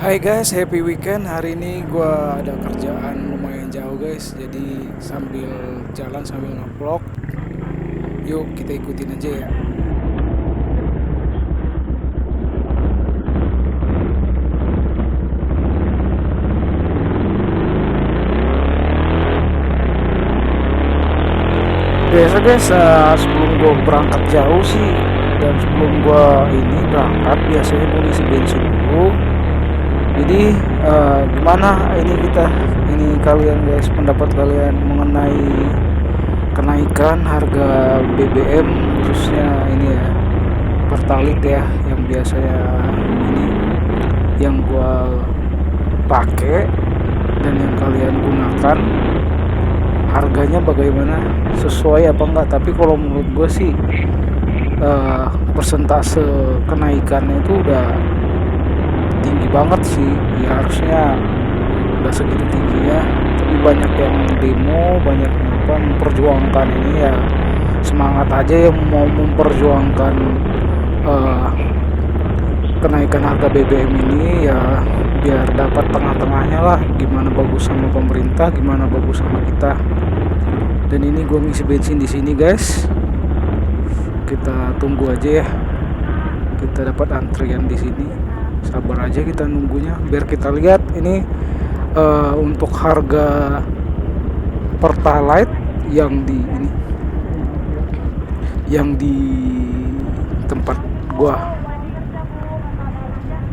Hai guys, happy weekend. Hari ini gua ada kerjaan lumayan jauh guys. Jadi sambil jalan sambil ngevlog. Yuk kita ikutin aja ya. Biasa guys, sebelum gua berangkat jauh sih dan sebelum gua ini berangkat biasanya gua ngisi bensin dulu. Jadi gimana ini kalian guys, pendapat kalian mengenai kenaikan harga BBM khususnya ini ya, Pertalite ya, yang biasanya ini yang gua pakai dan yang kalian gunakan, harganya bagaimana, sesuai apa enggak. Tapi kalau menurut gue sih persentase kenaikannya itu udah tinggi banget sih ya, harusnya udah segitu tingginya. Tapi banyak yang demo, banyak yang apa, memperjuangkan ini ya. Semangat aja yang mau memperjuangkan kenaikan harga BBM ini ya, biar dapat tengah-tengahnya lah, gimana bagus sama pemerintah, gimana bagus sama kita. Dan ini gue ngisi bensin di sini guys, kita tunggu aja ya, kita dapat antrian di sini, sabar aja kita nunggunya biar kita lihat ini untuk harga Pertalite yang di tempat gua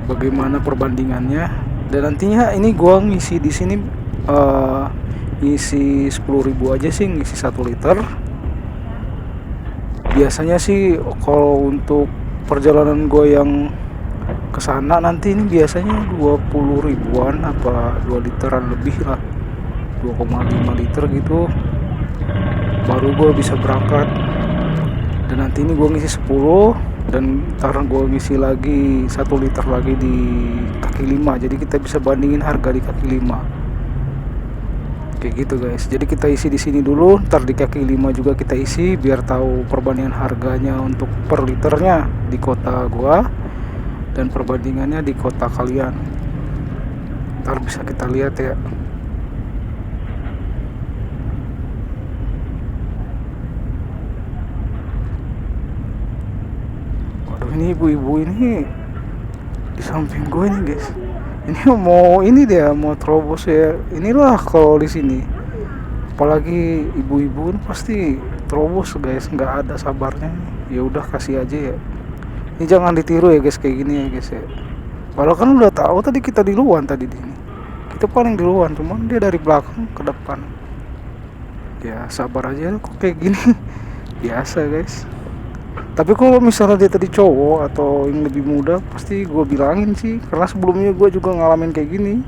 bagaimana perbandingannya. Dan nantinya ini gua ngisi di sini ngisi 10.000 aja sih, ngisi 1 liter. Biasanya sih kalau untuk perjalanan gue yang kesana nanti ini biasanya 20 ribuan apa 2 literan lebih lah, 2,5 liter gitu baru gue bisa berangkat. Dan nanti ini gue ngisi 10 dan ntar gue ngisi lagi 1 liter lagi di kaki 5, jadi kita bisa bandingin harga di kaki 5 kayak gitu guys. Jadi kita isi di sini dulu, ntar di kaki 5 juga kita isi biar tahu perbandingan harganya untuk per liternya di kota gua dan perbandingannya di kota kalian. Ntar bisa kita lihat ya. Waduh, ini ibu-ibu ini di samping gue nih guys. Ini mau ini dia mau terobos ya. Inilah kalau di sini, apalagi ibu-ibu pasti terobos guys, nggak ada sabarnya. Ya udah kasih aja ya. Ini jangan ditiru ya guys, kayak gini ya guys ya. Padahal kan udah tahu tadi kita di luar tadi di sini. Kita paling di luar, cuman dia dari belakang ke depan. Ya sabar aja kok kayak gini. Biasa guys. Tapi kalau misalnya dia tadi cowok atau yang lebih muda, pasti gue bilangin sih, karena sebelumnya gue juga ngalamin kayak gini.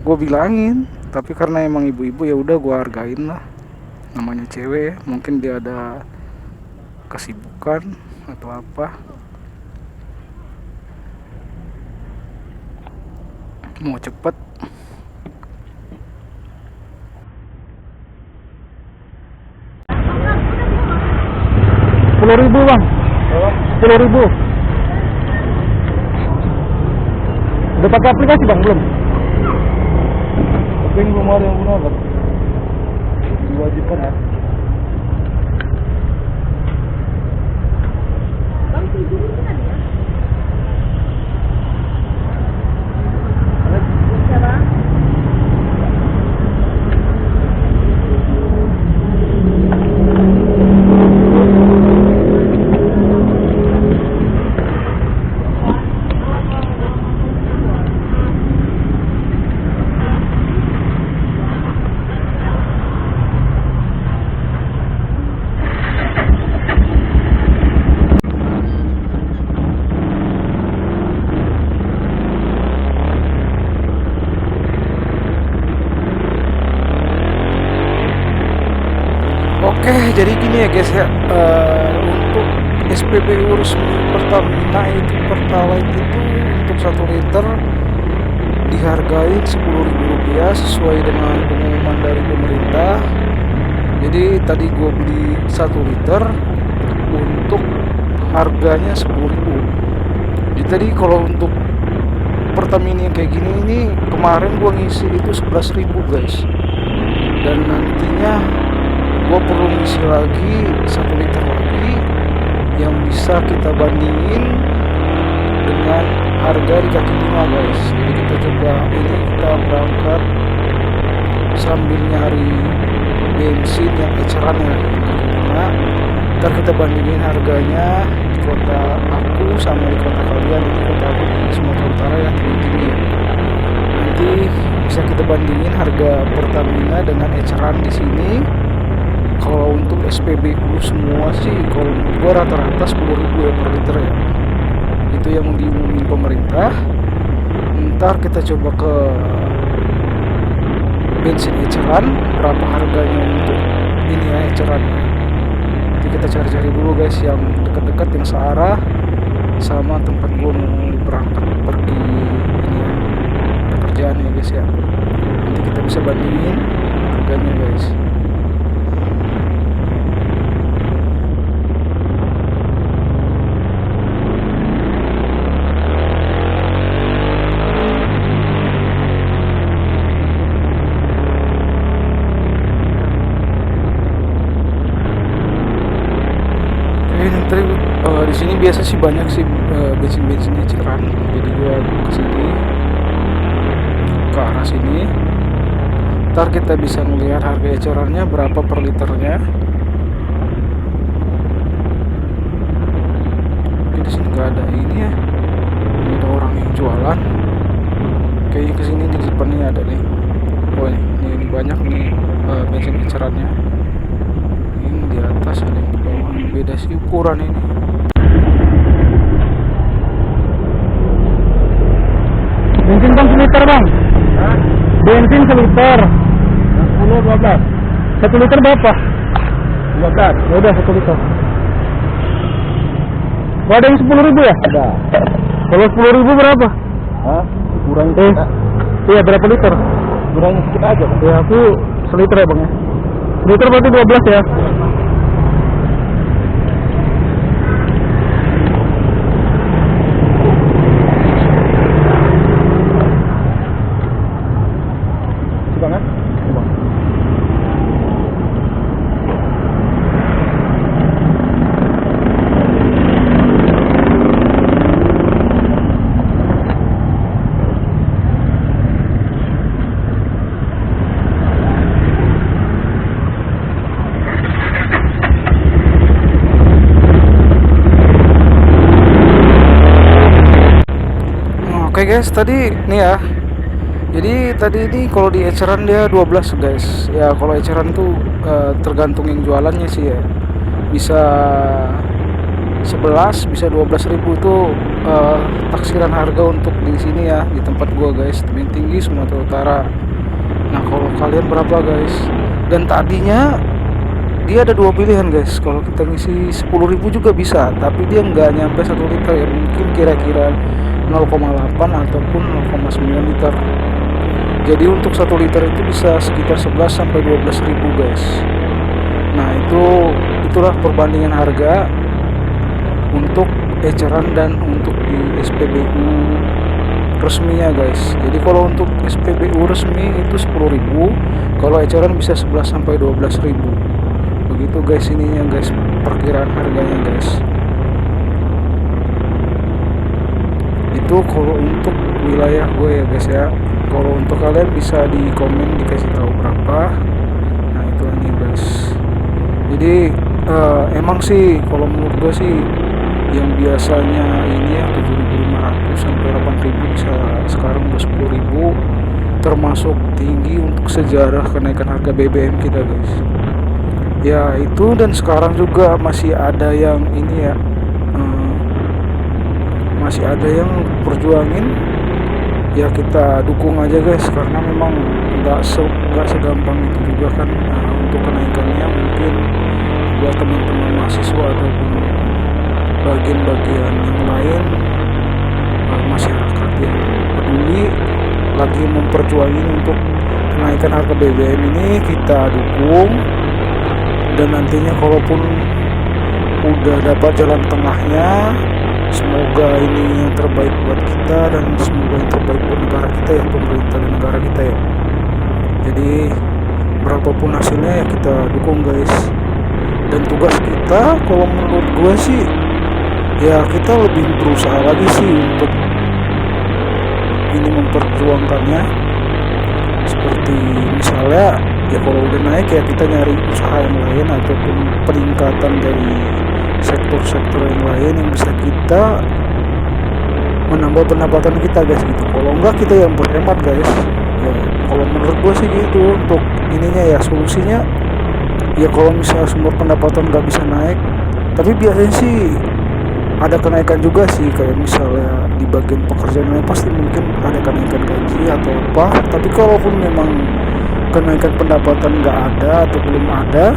Gue bilangin, tapi karena emang ibu-ibu ya udah gue hargain lah. Namanya cewek ya, mungkin dia ada kesibukan atau apa. Mau cepet. 10.000 bang, 10.000. Udah pakai aplikasi bang belum? Tapi belum ada yang gunakan. Diwajibkan ya. Bang, 7.000 kan ya? Bisa bang? Oke, jadi gini ya guys ya, untuk SPBU resmi Pertamina itu Pertalite itu untuk 1 liter dihargai Rp10.000 sesuai dengan pengumuman dari pemerintah. Jadi tadi gue beli 1 liter untuk harganya 10.000. Jadi tadi kalau untuk per Pertamina yang kayak gini ini kemarin gua ngisi itu 11.000 guys, dan nantinya gua perlu ngisi lagi 1 liter lagi yang bisa kita bandingin dengan harga di kaki lima guys. Jadi kita coba ini, kita berangkat sambil nyari bensin yang eceran ya di kaki lima. Ntar kita bandingin harganya di kota aku sama di kota kalian. Ini kota aku di Sumatera Utara ya, tinggi ya. Nanti bisa kita bandingin harga Pertamina dengan eceran di sini. Kalau untuk SPBU semua sih, kalau menurut gua rata-rata 10.000 ya per liter ya. Itu yang diumumin pemerintah. Ntar kita coba ke bensin eceran, berapa harganya untuk ini ya ecerannya. Nanti kita cari-cari dulu guys yang dekat-dekat, yang searah sama tempat gua mau berangkat pergi ini ya, pekerjaan ya guys ya. Nanti kita bisa bandingin harganya guys. Nanti di sini biasa sih banyak sih bensin eceran, jadi gua kesini ke arah sini. Ntar kita bisa melihat harga ecerannya berapa per liternya. Di sini nggak ada ini ya, ini ada orang yang jualan. Kayaknya kesini di depan ini ada nih. Oh ini banyak nih bensin ecerannya. Ini di atas, ada yang di bawah. Beda sih ukuran ini. Bensin bang seliter bang. Hah? Bensin seliter. 10 12. 1 liter berapa? 12. Ya udah 1 liter. Oh, ada yang 10.000 ya? Ada. Kalau 10.000 berapa? Hah? Kurang Iya berapa liter? kurangnya sedikit aja. Ya aku seliter ya bang ya. Liter berarti 12 ya? Banget. Oke guys, tadi nih ya. Jadi tadi ini kalau di eceran dia 12 guys. Ya kalau eceran tuh tergantung yang jualannya sih ya. Bisa 11, bisa 12.000 tuh taksiran harga untuk di sini ya, di tempat gua guys, Tebing Tinggi Sumatera Utara. Nah, kalau kalian berapa guys? Dan tadinya dia ada 2 pilihan guys. Kalau kita ngisi 10.000 juga bisa, tapi dia nggak nyampe 1 liter ya, mungkin kira-kira 0,8 ataupun 0,9 liter. Jadi untuk 1 liter itu bisa sekitar 11 sampai 12.000 guys. Nah, itulah perbandingan harga untuk eceran dan untuk di SPBU resminya guys. Jadi kalau untuk SPBU resmi itu 10.000, kalau eceran bisa 11 sampai 12.000. Begitu guys ininya guys, perkiraan harganya guys. Itu kalau untuk wilayah gue ya guys ya. Kalau untuk kalian bisa di komen dikasih tahu berapa. Nah itu aja guys. Jadi emang sih kalau menurut gue sih yang biasanya ini ya 7.500 sampai 8.000 bisa sekarang udah 10.000, termasuk tinggi untuk sejarah kenaikan harga BBM kita guys. Ya itu, dan sekarang juga masih ada yang ini ya, masih ada yang perjuangin ya, kita dukung aja guys, karena memang nggak segampang itu juga kan. Untuk kenaikannya mungkin buat teman-teman mahasiswa ataupun bagian-bagian yang lain, masyarakat yang peduli lagi memperjuangin untuk kenaikan harga BBM ini, kita dukung. Dan nantinya kalaupun udah dapat jalan tengahnya, semoga ini yang terbaik buat kita dan semoga yang terbaik apapun hasilnya ya kita dukung guys. Dan tugas kita kalau menurut gue sih ya kita lebih berusaha lagi sih untuk ini memperjuangkannya. Seperti misalnya ya kalau udah naik ya kita nyari usaha yang lain ataupun peningkatan dari sektor-sektor yang lain yang bisa kita menambah pendapatan kita guys gitu. Kalau enggak kita yang berhemat guys ya. Kalau menurut gue sih gitu untuk ininya ya, solusinya ya kalau misalnya sumber pendapatan nggak bisa naik, tapi biasanya sih ada kenaikan juga sih, kayak misalnya di bagian pekerjaan lain pasti mungkin ada kenaikan gaji atau apa. Tapi kalaupun memang kenaikan pendapatan nggak ada atau belum ada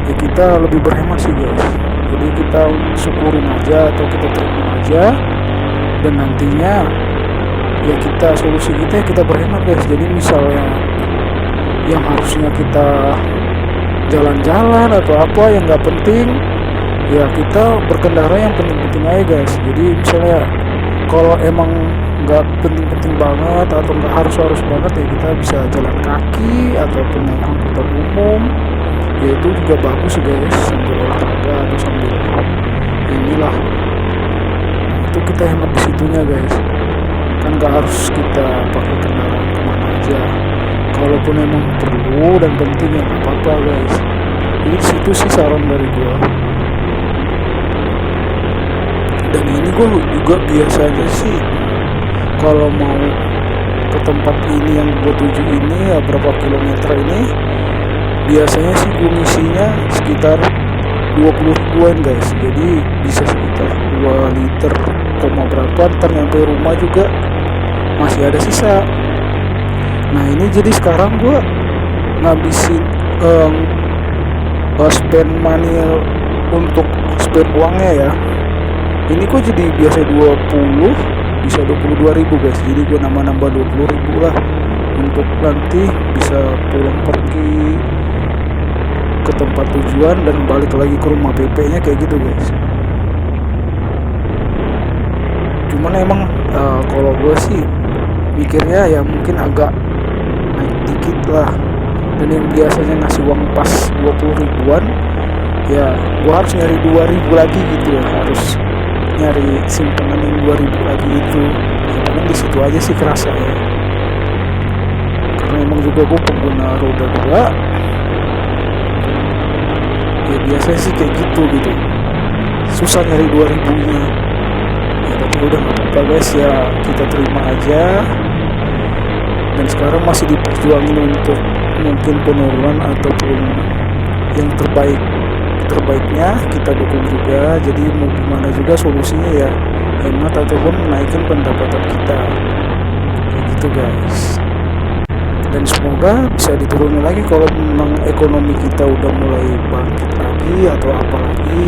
ya kita lebih berhemat sih guys. Jadi kita syukurin aja atau kita terima aja, dan nantinya ya kita solusi kita ya kita berhemat guys. Jadi misalnya yang harusnya kita jalan-jalan atau apa yang nggak penting ya kita berkendara yang penting-penting aja guys. Jadi misalnya kalau emang nggak penting-penting banget atau nggak harus banget ya kita bisa jalan kaki ataupun naik angkutan umum ya, itu juga bagus guys, sambil olahraga atau sambil inilah. Nah, itu kita hemat di situnya guys, kan nggak harus kita pakai kendaraan kemana aja. Kalaupun emang perlu dan penting ya nggak apa-apa guys. Jadi situ sih saran dari gua. Dan ini gue juga biasanya sih kalau mau ke tempat ini yang gue tuju ini ya berapa kilometer ini, biasanya sih gue ngisinya sekitar 20 ribuan guys. Jadi bisa sekitar 2 liter koma berapa, ntar nyampe rumah juga masih ada sisa. Nah ini jadi sekarang gue ngabisin spend money untuk spend uangnya ya. Ini kok jadi biasa 20 bisa 22 ribu guys. Jadi gue nambah 20 ribu lah untuk nanti bisa pulang pergi ke tempat tujuan dan balik lagi ke rumah. PP nya kayak gitu guys. Cuman emang kalau gue sih mikirnya ya mungkin agak naik dikit lah. Dan yang biasanya ngasih uang pas 20 ribuan ya gue harus nyari 2 ribu lagi gitu ya, harus nyari simpanan yang 2000 lagi itu ya. Paling di situ aja sih kerasa ya, karena emang juga gue pengguna roda 2 ya, biasanya sih kayak gitu susah nyari 2000 nya ya. Tapi udah gak apa-apa guys ya, kita terima aja. Dan sekarang masih diperjuangin untuk mungkin penurunan ataupun yang terbaiknya kita dukung juga. Jadi mau gimana juga solusinya ya hemat ataupun naikin pendapatan kita kayak gitu guys. Dan semoga bisa diturunin lagi kalau memang ekonomi kita udah mulai bangkit lagi atau apa lagi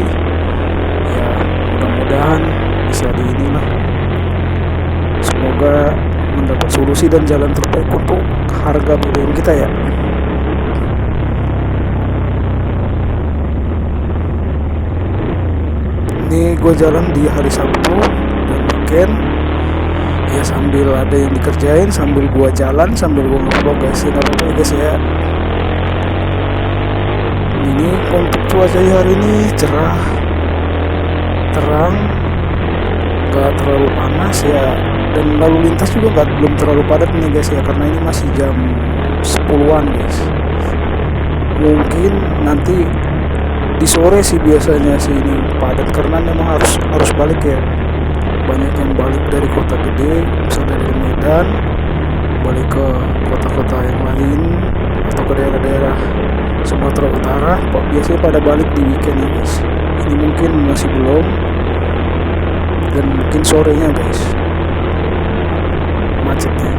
ya, mudah-mudahan bisa di inilah. Semoga mendapat solusi dan jalan terbaik untuk harga BBM kita ya. Ini gue jalan di hari Sabtu dan weekend ya, sambil ada yang dikerjain sambil gue jalan sambil gue nge-vlog guys ya, nggak apa-apa guys ya. Ini untuk cuaca hari ini cerah, terang, nggak terlalu panas ya, dan lalu lintas juga belum terlalu padat nih guys ya, karena ini masih jam 10-an guys. Mungkin nanti di sore sih biasanya sih ini padat, karena memang harus balik ya. Banyak yang balik dari kota gede, misalnya dari Medan balik ke kota-kota yang lain atau ke daerah-daerah Sumatera Utara. Biasanya pada balik di weekend ya guys. Ini mungkin masih belum, dan mungkin sorenya guys macetnya.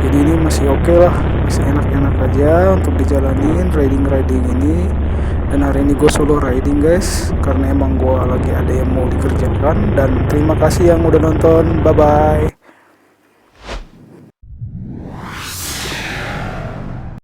Jadi ini masih oke lah, masih enak-enak aja untuk dijalanin riding ini. Dan hari ini gue solo riding guys, karena emang gue lagi ada yang mau dikerjakan. Dan terima kasih yang udah nonton, bye bye.